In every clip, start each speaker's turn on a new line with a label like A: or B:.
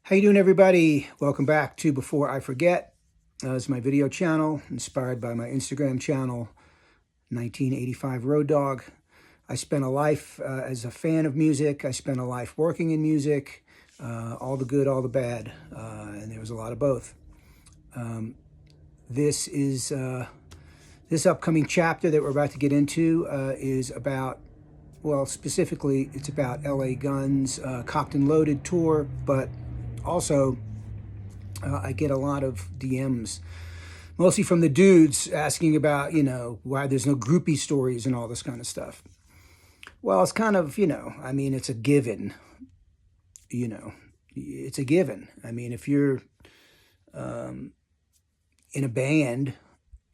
A: How you doing, everybody? Welcome back to Before I Forget. It's my video channel, inspired by my Instagram channel, 1985 Road Dog. I spent a life as a fan of music. I spent a life working in music, all the good, all the bad, and there was a lot of both. This is this upcoming chapter that we're about to get into is about, well, specifically, it's about LA Guns' Cocked and Loaded tour, but also, I get a lot of DMs, mostly from the dudes asking about, why there's no groupie stories and all this kind of stuff. Well, it's kind of, it's a given, it's a given. I mean, if you're in a band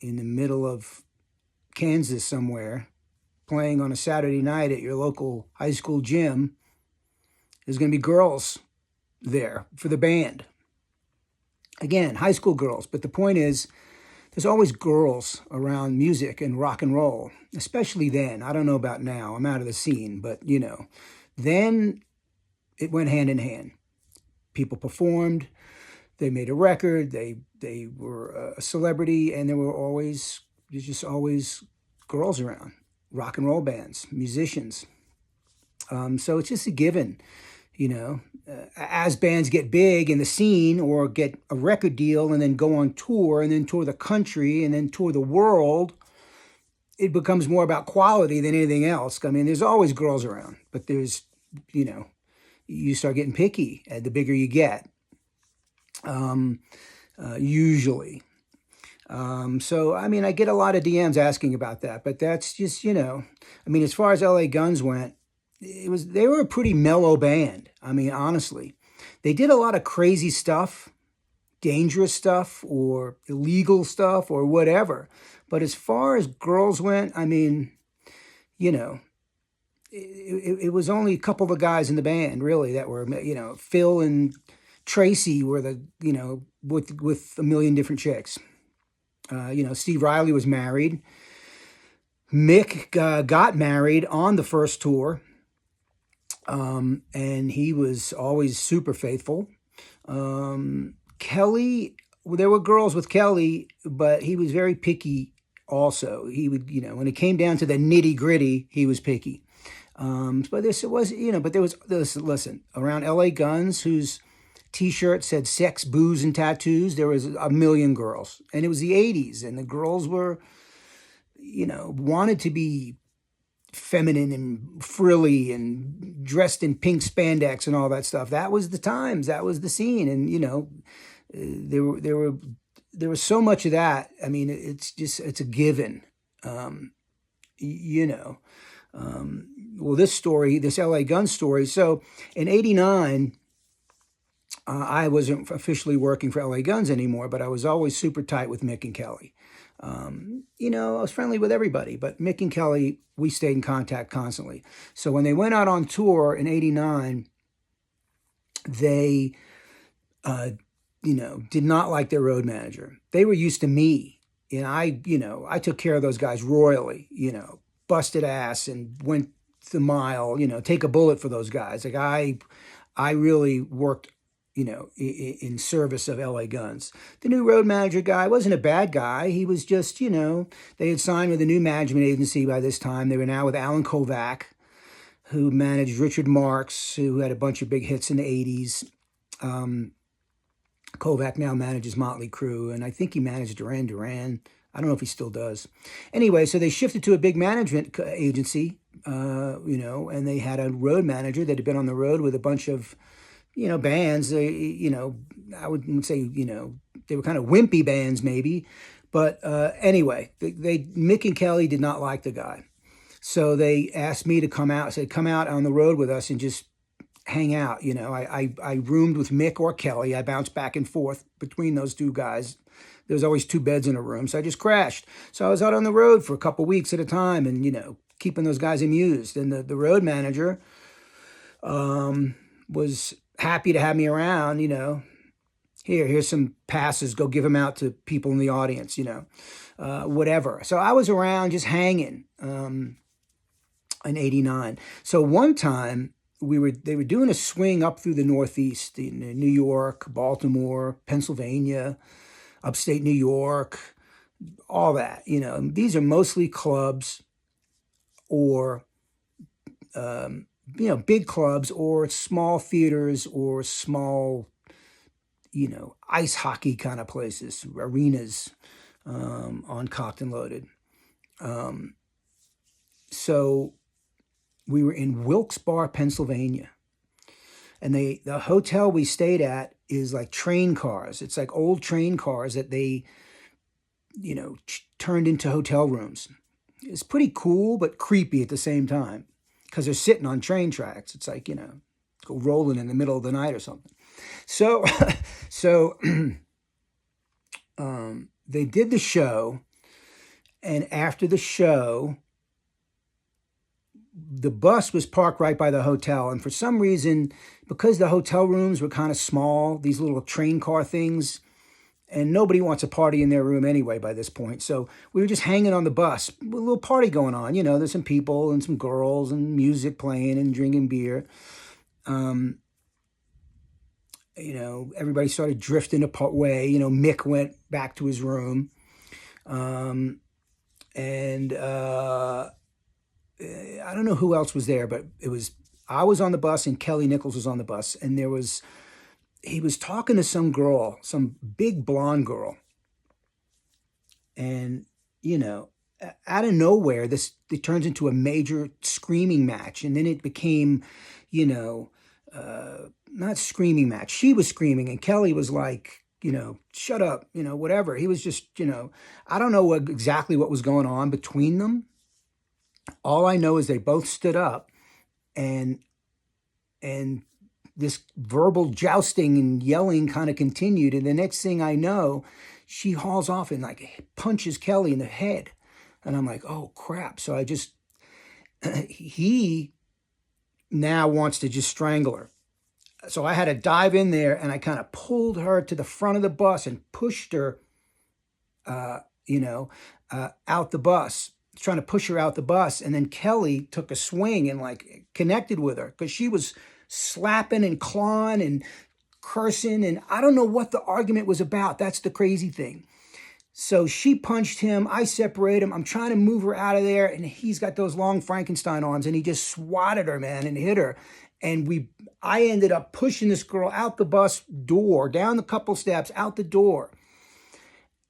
A: in the middle of Kansas somewhere, playing on a Saturday night at your local high school gym, there's going to be girls there for the band. Again, high school girls, but the point is there's always girls around music and rock and roll, especially then. I don't know about now. I'm out of the scene, but then it went hand in hand. People performed, they made a record, they were a celebrity, and there's just always girls around, rock and roll bands, musicians. So it's just a given. As bands get big in the scene or get a record deal and then go on tour and then tour the country and then tour the world, it becomes more about quality than anything else. I mean, there's always girls around, but there's, you start getting picky the bigger you get, usually. So, I get a lot of DMs asking about that, but that's just, as far as LA Guns went, they were a pretty mellow band. Honestly, they did a lot of crazy stuff, dangerous stuff, or illegal stuff, or whatever. But as far as girls went, it was only a couple of the guys in the band really that were, Phil and Tracy were the, with a million different chicks. Steve Riley was married. Mick got married on the first tour. And he was always super faithful. Kelly, there were girls with Kelly, but he was very picky also. He would, when it came down to the nitty gritty, he was picky. But this was, but there was this, listen, around LA Guns, whose t-shirt said sex, booze, and tattoos, there was a million girls. And it was the 80s, and the girls were, wanted to be feminine and frilly and dressed in pink spandex and all that stuff. That was the times. That was the scene. And, there was so much of that. It's a given, well, this LA Gun story. So in 89, I wasn't officially working for LA Guns anymore, but I was always super tight with Mick and Kelly. I was friendly with everybody, but Mick and Kelly, we stayed in contact constantly. So when they went out on tour in 89, they, did not like their road manager. They were used to me. And I took care of those guys royally, busted ass and went the mile, take a bullet for those guys. Like I really worked in service of LA Guns. The new road manager guy wasn't a bad guy. He was just, they had signed with a new management agency by this time. They were now with Alan Kovac, who managed Richard Marx, who had a bunch of big hits in the 80s. Kovac now manages Motley Crue, and I think he managed Duran Duran. I don't know if he still does. Anyway, so they shifted to a big management agency, and they had a road manager that had been on the road with a bunch of bands. I wouldn't say, they were kind of wimpy bands maybe. But anyway, Mick and Kelly did not like the guy. So they asked me to come out, said, come out on the road with us and just hang out. I roomed with Mick or Kelly. I bounced back and forth between those two guys. There was always two beds in a room. So I just crashed. So I was out on the road for a couple weeks at a time and, keeping those guys amused. And the road manager was happy to have me around, here's some passes, go give them out to people in the audience, whatever. So I was around just hanging in 89. So one time they were doing a swing up through the Northeast in New York, Baltimore, Pennsylvania, upstate New York, all that. These are mostly clubs or big clubs or small theaters or small ice hockey kind of places, arenas on Cocked and Loaded. So we were in Wilkes Barre, Pennsylvania. And the hotel we stayed at is like train cars. It's like old train cars that they, turned into hotel rooms. It's pretty cool, but creepy at the same time because they're sitting on train tracks. It's like, go rolling in the middle of the night or something. So, they did the show. And after the show, the bus was parked right by the hotel. And for some reason, because the hotel rooms were kind of small, these little train car things, and nobody wants a party in their room anyway by this point. So we were just hanging on the bus, a little party going on. There's some people and some girls and music playing and drinking beer. Everybody started drifting away. Mick went back to his room. And I don't know who else was there, but I was on the bus and Kelly Nichols was on the bus, and he was talking to some girl, some big blonde girl. And, out of nowhere, it turns into a major screaming match. And then it became, not screaming match. She was screaming and Kelly was like, shut up, whatever. He was just, I don't know exactly what was going on between them. All I know is they both stood up and this verbal jousting and yelling kind of continued. And the next thing I know, she hauls off and like punches Kelly in the head. And I'm like, oh crap. So he now wants to just strangle her. So I had to dive in there and I kind of pulled her to the front of the bus and pushed her, out the bus, trying to push her out the bus. And then Kelly took a swing and like connected with her because she was slapping and clawing and cursing. And I don't know what the argument was about. That's the crazy thing. So she punched him. I separate him. I'm trying to move her out of there. And he's got those long Frankenstein arms and he just swatted her, man, and hit her. And I ended up pushing this girl out the bus door, down the couple steps, out the door.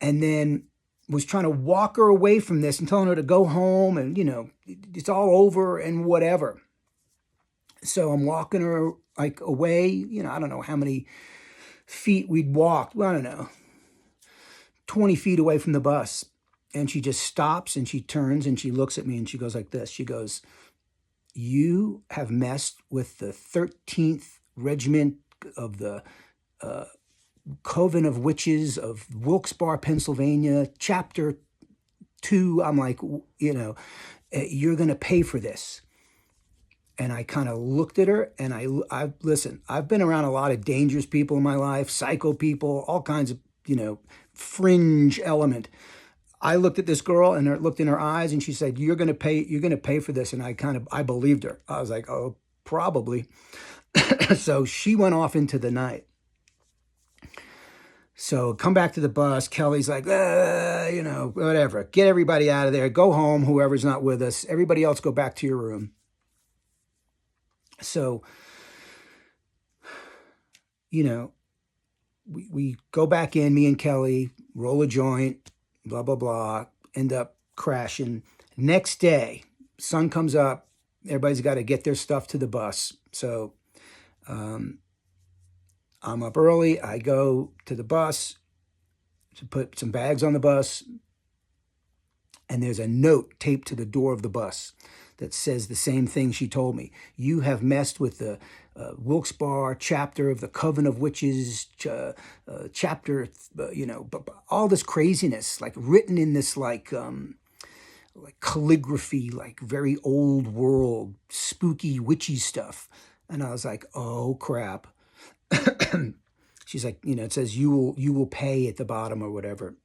A: And then was trying to walk her away from this and telling her to go home and, it's all over and whatever. So I'm walking her like away, I don't know how many feet we'd walked. Well, I don't know, 20 feet away from the bus. And she just stops and she turns and she looks at me and she goes like this. She goes, "You have messed with the 13th Regiment of the Coven of Witches of Wilkes Barre, Pennsylvania, Chapter 2. I'm like, you're going to pay for this." And I kind of looked at her and I listen, I've been around a lot of dangerous people in my life, psycho people, all kinds of, fringe element. I looked at this girl and looked in her eyes and she said, you're going to pay for this. And I believed her. I was like, oh, probably. So she went off into the night. So come back to the bus. Kelly's like, whatever. Get everybody out of there. Go home, whoever's not with us. Everybody else go back to your room. So, we go back in, me and Kelly, roll a joint, blah, blah, blah, end up crashing. Next day, sun comes up. Everybody's got to get their stuff to the bus. So I'm up early. I go to the bus to put some bags on the bus. And there's a note taped to the door of the bus that says the same thing she told me. You have messed with the Wilkes Barre chapter of the Coven of Witches, chapter, all this craziness, like written in this like calligraphy, like very old world, spooky, witchy stuff. And I was like, oh crap. She's like, it says you will pay at the bottom or whatever.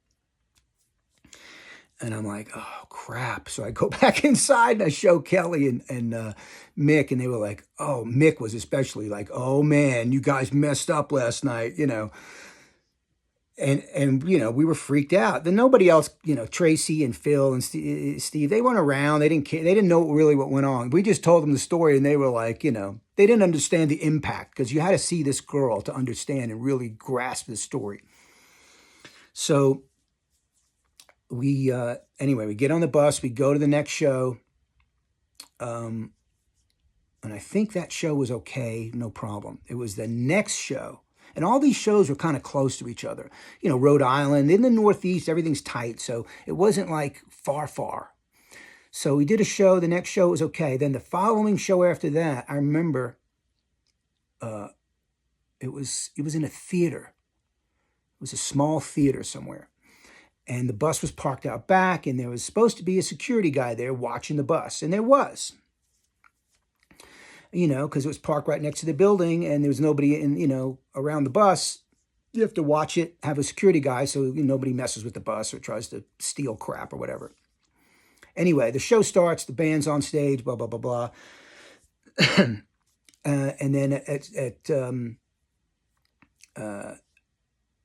A: And I'm like, oh crap. So I go back inside and I show Kelly and Mick, and they were like, oh, Mick was especially like, oh man, you guys messed up last night, you know. And we were freaked out. Then nobody else, Tracy and Phil and Steve, they weren't around. They didn't care. They didn't know really what went on. We just told them the story, and they were like, they didn't understand the impact, because you had to see this girl to understand and really grasp the story. So we anyway, we get on the bus, we go to the next show, and I think that show was okay, no problem. It was the next show. And all these shows were kind of close to each other. Rhode Island, in the Northeast, everything's tight. So it wasn't like far. So we did a show. The next show was okay. Then the following show after that, I remember it was in a theater. It was a small theater somewhere. And the bus was parked out back, and there was supposed to be a security guy there watching the bus. And there was. Because it was parked right next to the building, and there was nobody around the bus. You have to watch it, have a security guy, so nobody messes with the bus or tries to steal crap or whatever. Anyway, the show starts, the band's on stage, blah, blah, blah, blah. And then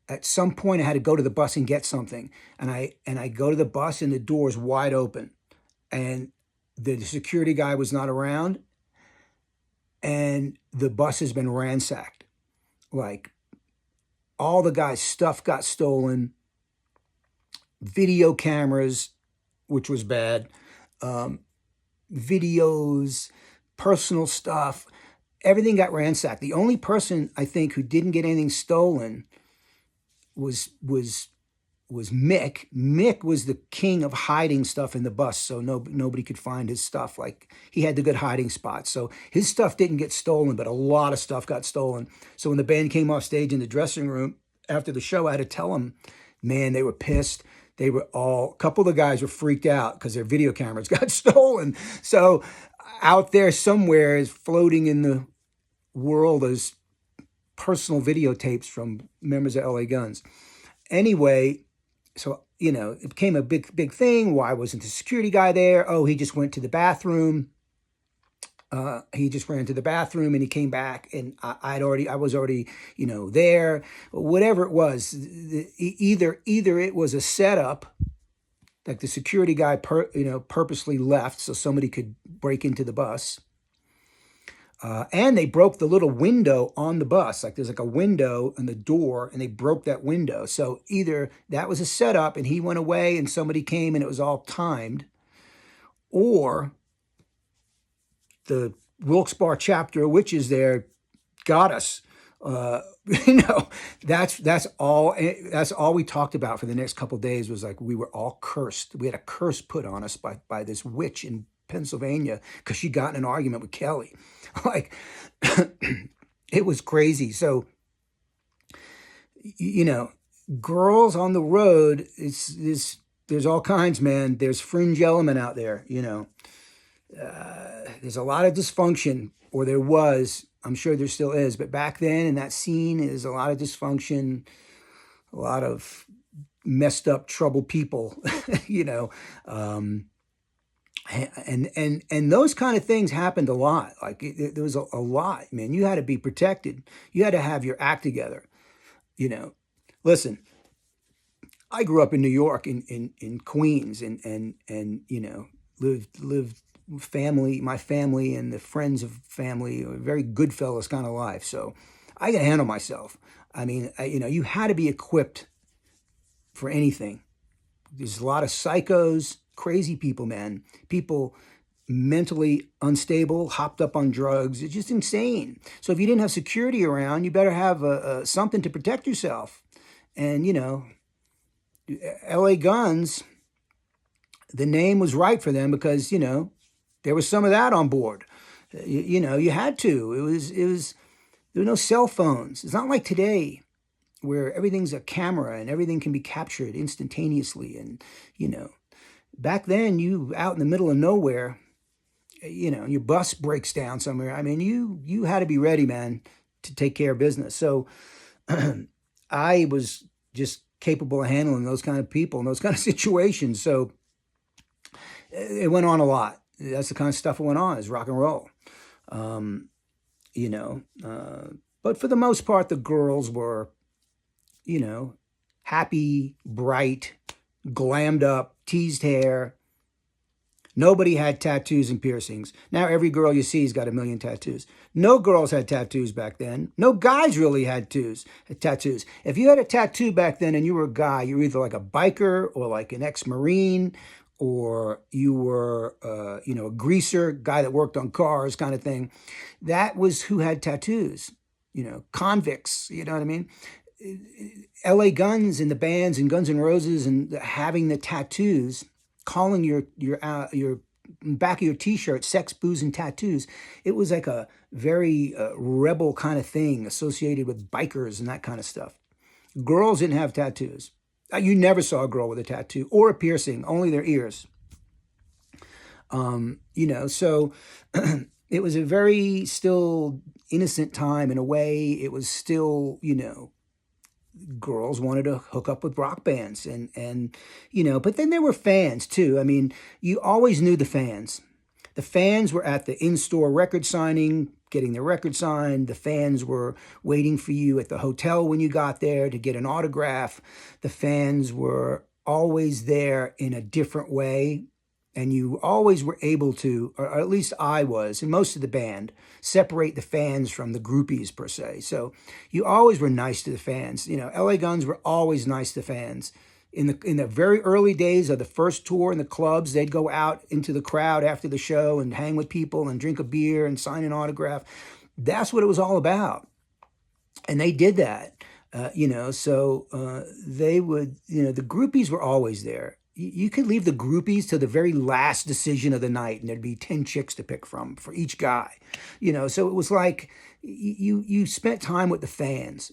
A: at some point I had to go to the bus and get something. And I go to the bus, and the door's wide open. And the security guy was not around. And the bus has been ransacked. Like, all the guy's stuff got stolen. Video cameras, which was bad. Videos, personal stuff. Everything got ransacked. The only person, I think, who didn't get anything stolen was Mick. Mick was the king of hiding stuff in the bus, so nobody could find his stuff. Like, he had the good hiding spots. So his stuff didn't get stolen, but a lot of stuff got stolen. So when the band came off stage in the dressing room after the show, I had to tell them, man, they were pissed. A couple of the guys were freaked out because their video cameras got stolen. So out there somewhere is floating in the world as personal videotapes from members of LA Guns. Anyway, so, it became a big thing. Why wasn't the security guy there? Oh, he just went to the bathroom. He just ran to the bathroom, and he came back, and I was already, there. Whatever it was, either it was a setup, like the security guy, purposely left so somebody could break into the bus. And they broke the little window on the bus. Like, there's like a window on the door, and they broke that window. So either that was a setup and he went away and somebody came and it was all timed, or the Wilkes Barre chapter of witches there got us. That's all we talked about for the next couple of days, was like, we were all cursed. We had a curse put on us by this witch in Pennsylvania because she got in an argument with Kelly. Like, it was crazy. So, girls on the road, there's all kinds, man. There's fringe element out there, There's a lot of dysfunction, or there was. I'm sure there still is. But back then in that scene, is a lot of dysfunction, a lot of messed up, troubled people, And those kind of things happened a lot. Like, there was a lot, man. You had to be protected. You had to have your act together. Listen, I grew up in New York, in Queens, and lived family, my family and the friends of family, a very good fellas kind of life. So I can handle myself. I mean, you had to be equipped for anything. There's a lot of psychos, crazy people, man. People mentally unstable, hopped up on drugs. It's just insane. So if you didn't have security around, you better have something to protect yourself. And, LA Guns, the name was right for them because, there was some of that on board. You had to. There were no cell phones. It's not like today, where everything's a camera and everything can be captured instantaneously. And, back then, you out in the middle of nowhere, your bus breaks down somewhere. I mean, you had to be ready, man, to take care of business. So I was just capable of handling those kind of people and those kind of situations. So It went on a lot. That's the kind of stuff that went on, is rock and roll. You know, but for the most part, the girls were, you know, happy, bright, glammed up, teased hair. Nobody had tattoos and piercings. Now every girl you see has got a million tattoos. No girls had tattoos back then. No guys really had tattoos. If you had a tattoo back then and you were a guy, you were either like a biker or like an ex-Marine, or you were, you know, a greaser, guy that worked on cars kind of thing. That was who had tattoos, you know, convicts, you know what I mean? LA Guns and the bands and Guns N' Roses and having the tattoos, calling your back of your t-shirt sex, booze, and tattoos. It was like a very rebel kind of thing associated with bikers and that kind of stuff. Girls didn't have tattoos. You never saw a girl with a tattoo or a piercing, only their ears. You know, so it was a very still innocent time in a way. It was still, you know, girls wanted to hook up with rock bands and you know, but then there were fans too. I mean, you always knew the fans. The fans were at the in-store record signing, getting their record signed. The fans were waiting for you at the hotel when you got there to get an autograph. The fans were always there in a different way. And you always were able to, or at least I was, and most of the band, separate the fans from the groupies per se. So you always were nice to the fans. You know, LA Guns were always nice to fans. In the very early days of the first tour in the clubs, they'd go out into the crowd after the show and hang with people and drink a beer and sign an autograph. That's what it was all about. And they did that, you know, so they would, you know, the groupies were always there. You could leave the groupies to the very last decision of the night, and there'd be 10 chicks to pick from for each guy, you know. So it was like you spent time with the fans,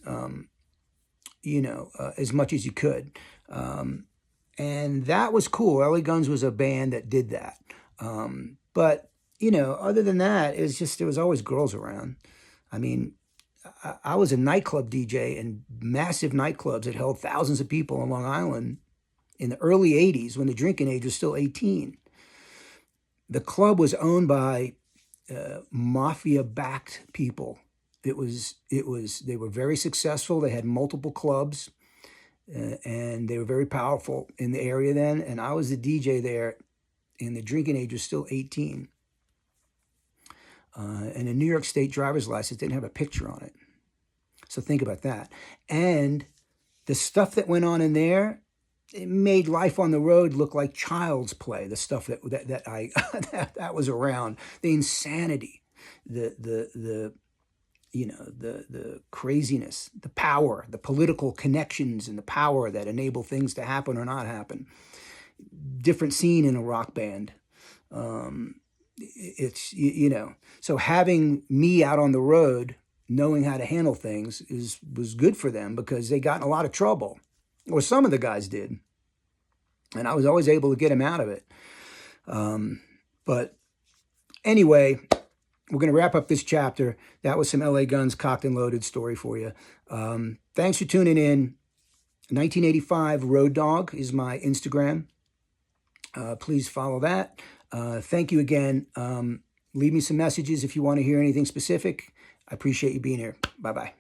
A: you know, as much as you could, and that was cool. LA Guns was a band that did that, but you know, other than that, it's just there was always girls around. I mean, I was a nightclub DJ in massive nightclubs that held thousands of people on Long Island in the early 80s, when the drinking age was still 18. The club was owned by mafia-backed people. They were very successful. They had multiple clubs, and they were very powerful in the area then. And I was the DJ there, and the drinking age was still 18. And a New York State driver's license didn't have a picture on it. So think about that. And the stuff that went on in there, it made life on the road look like child's play. The stuff that I that was around, the insanity, the you know, the craziness, the power, the political connections and the power that enable things to happen or not happen. Different scene in a rock band. It's, you know, so having me out on the road, knowing how to handle things was good for them, because they got in a lot of trouble. Or some of the guys did. And I was always able to get them out of it. But anyway, we're going to wrap up this chapter. That was some LA Guns cocked and loaded story for you. Thanks for tuning in. 1985 Road Dog is my Instagram. Please follow that. Thank you again. Leave me some messages if you want to hear anything specific. I appreciate you being here. Bye-bye.